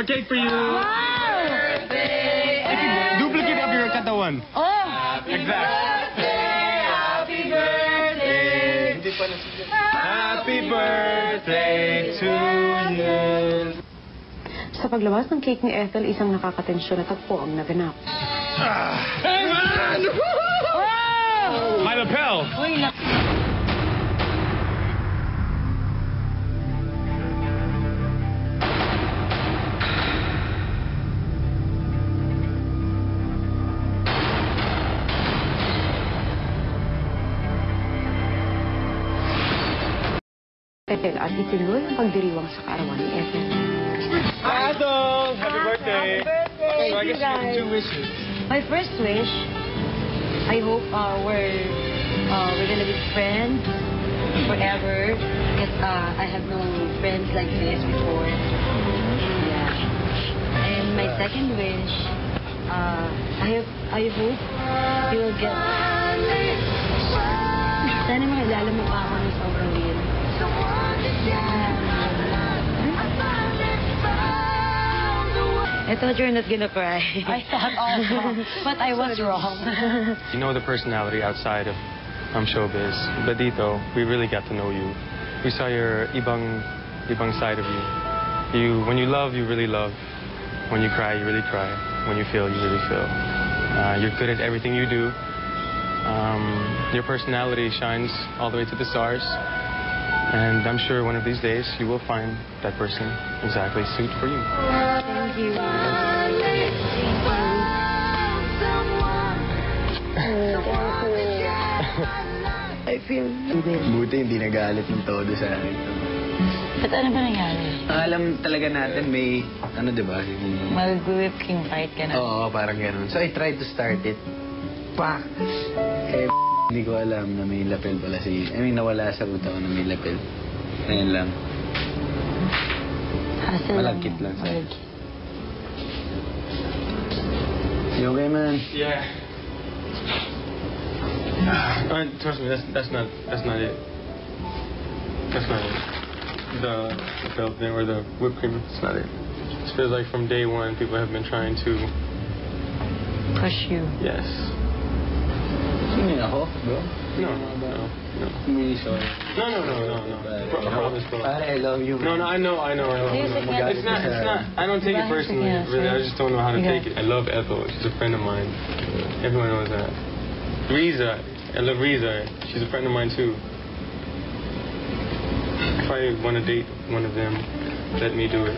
a cake for you. Wow! Duplicate of your katawan. Oh! Exact. Happy birthday! Happy birthday to you. Sa paglabas ng cake ni Ethel, isang nakakatensyon na tagpo ang naganap. Hey, man! Wow! My lapel. Uy, Ethel at itinuloy ang pagdiriwang sa kaarawan ni Ethel. Ethel! Happy birthday. So I guess you have 2 wishes. my first wish, I hope we're gonna be friends forever. Because I have no friends like this before. Yeah. And my second wish, I hope you'll get... Sana makilala mo pa ako ng sobrang real. I thought you were not gonna cry. I thought also, but I was wrong. You know the personality outside of showbiz, but dito, we really got to know you. We saw your ibang side of you. When you love, you really love. When you cry, you really cry. When you feel, you really feel. You're good at everything you do. Your personality shines all the way to the stars. And I'm sure one of these days you will find that person exactly suit for you. Thank you. I feel good. Buti hindi nagalit ng todo sa akin. But ano ba nangyari? Alam talaga natin may, diba? Mag-whip king fight ka na. Oo, parang gano'n. So I tried to start it. Pak! Eh, hindi ko alam na may lapel pala nawala sa ruta ko na may lapel. Ngayon lang. Hassle Malagkit lang sa akin. Malagkit. You okay, man? Yeah. Trust me, that's not it. That's not it. The belt thing or the whipped cream, it's not it. It feels like from day one people have been trying to Push you. Yes. Sino ako, bro? No. I'm really sorry. No. I promise, bro. I love you, man. No, I know. It's not. I don't take it personally. Really, I just don't know how to take it. I love Ethel. She's a friend of mine. Everyone knows that. Riza, I love Riza. She's a friend of mine too. If I want to date one of them, let me do it.